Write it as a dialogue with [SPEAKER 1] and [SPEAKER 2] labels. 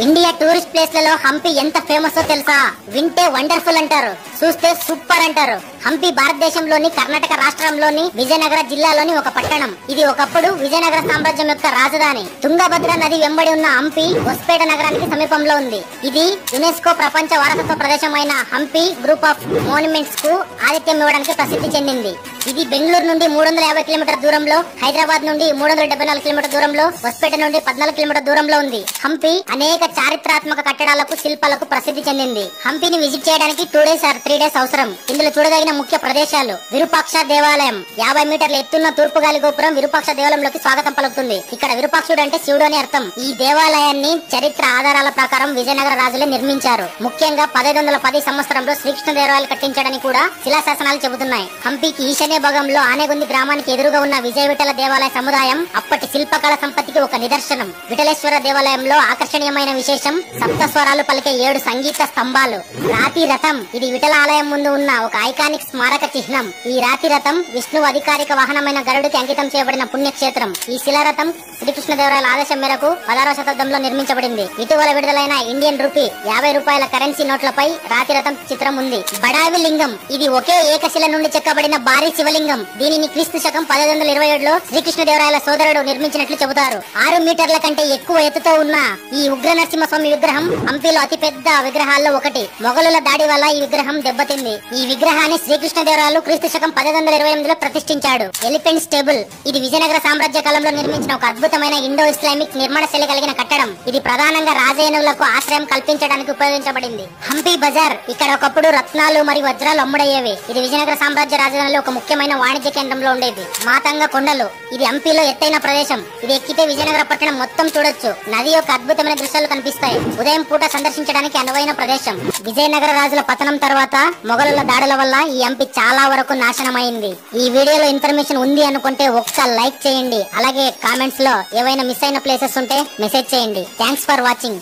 [SPEAKER 1] India tourist ప్లేస్లలో Hampi ఎంత famous తెలుసా? వింటే వండర్ఫుల్ అంటారు, చూస్తే సూపర్ అంటారు. హంపి భారతదేశంలోని కర్ణాటక రాష్ట్రంలోని విజయనగర జిల్లాలోని ఒక పట్టణం. ఇది ఒకప్పుడు విజయనగర సామ్రాజ్యం యొక్క రాజధాని. తుంగభద్ర నది వెంబడి ఉన్న హంపి హొస్పేట నగరానికి సమీపంలో ఉంది. ఇది యునెస్కో ప్రపంచ వారసత్వ ప్రదేశమైన హంపి గ్రూప్ ఆఫ్ మోన్యుమెంట్స్ కు ఆతిథ్యం ఇవ్వడానికి ప్రసిద్ధి చెందింది. ఇది బెంగళూరు నుండి 350 కిలోమీటర్ దూరంలో, హైదరాబాద్ నుండి 374 కిలోమీటర్ దూరంలో, హొస్పేట నుండి 14 కిలోమీటర్ దూరంలో ఉంది. హంపి అనేక చారిత్రాత్మక కట్టడాలకు, శిల్పాలకు ప్రసిద్ధి చెందింది. హంపిని విజిట్ చేయడానికి 2 days or 3 days అవసరం. ఇందులో చూడదగిన ముఖ్య ప్రదేశాలు: విరూపాక్ష దేవాలయం. 50 మీటర్ల ఎత్తున్న తూర్పు గాలి గోపురం విరూపాక్ష దేవాలయంలోకి స్వాగతం పలుకుతుంది. ఇక్కడ విరూపాక్షుడు అంటే శివుడు అని అర్థం. ఈ దేవాలయాన్ని చరిత్ర ఆధారాల ప్రకారం విజయనగర రాజులే నిర్మించారు. ముఖ్యంగా 1510 సంవత్సరంలో శ్రీకృష్ణదేవరాయలు కట్టించాడని కూడా శిలాశాసనాలు చెబుతున్నాయి. హంపికి ఈశాన్య భాగంలో ఆనేగుంది గ్రామానికి ఎదురుగా ఉన్న విజయ విఠల దేవాలయ సముదాయం అప్పటి శిల్పకళ సంపత్తికి ఒక నిదర్శనం. విఠలేశ్వర దేవాలయంలో ఆకర్షణీయమైన విశేషం సప్త స్వరాలు పలికే 7 సంగీత స్తంభాలు. రాతి రథం. ఇది విఠల ఆలయం ముందు ఉన్న ఒక ఐకానిక్ స్మారక చిహ్నం. ఈ రాతి రథం విష్ణువు అధికారిక వాహనమైన గరుడికి అంకితం చేయబడిన పుణ్యక్షేత్రం. ఈ శిలారథం శ్రీకృష్ణదేవరాయల ఆదేశం మేరకు 16వ శతాబ్దంలో నిర్మించబడింది. ఇటీవల విడుదలైన ఇండియన్ రూపీ 50 రూపాయల కరెన్సీ నోట్లపై రాతి రథం చిత్రం ఉంది. బడావి లింగం. ఇది ఒకే ఏకశిల నుండి చెక్కబడిన భారీ శివలింగం. దీనిని క్రీస్తు శకం 1527లో శ్రీకృష్ణదేవరాయల సోదరుడు నిర్మించినట్లు చెబుతారు. 6 మీటర్ల కంటే ఎక్కువ ఎత్తుతో ఉన్న ఈ ఉగ్ర నరసింహస్వామి విగ్రహం హంపిలో అతిపెద్ద విగ్రహాల్లో ఒకటి. మొఘలుల దాడి వల్ల ఈ విగ్రహం దెబ్బతింది. ఈ విగ్రహాన్ని శ్రీకృష్ణదేవరాయలు క్రీస్తు శకం 1528లో ప్రతిష్ఠించాడు. Elephant stable. ఇది విజయనగర సామ్రాజ్య కాలంలో నిర్మించిన ఒక అద్భుతమైన ఇండో ఇస్లామిక్ నిర్మాణ శైలి కలిగిన కట్టడం. ఇది ప్రధానంగా రాజేనులకు ఆశ్రయం కల్పించడానికి ఉపయోగించబడింది. హంపి బజార్. ఇక్కడ ఒకప్పుడు రత్నాలు మరియు వజ్రాలు అమ్ముడయ్యేవి. ఇది విజయనగర సామ్రాజ్య రాజధానిలో ఒక ముఖ్యమైన వాణిజ్య కేంద్రంలో ఉండేది. మాతంగ కొండలు. ఇది హంపిలో ఎత్తైన ప్రదేశం. ఇది ఎక్కితే విజయనగర పట్టణం మొత్తం చూడొచ్చు. నది యొక్క అద్భుతమైన దృశ్యాలు కనిపిస్తాయి. ఉదయం పూట సందర్శించడానికి అనువైన ప్రదేశం. విజయనగర రాజుల పతనం తర్వాత మొఘలుల దాడుల వల్ల ఈ హంపి చాలా వరకు నాశనమైంది. ఈ వీడియోలో ఇన్ఫర్మేషన్ ఉంది అనుకుంటే ఒక్క లైక్ చేయండి. అలాగే కామెంట్స్ లో ఏవైనా మిస్ అయిన ప్లేసెస్ ఉంటే మెసేజ్ చేయండి. Thanks for watching.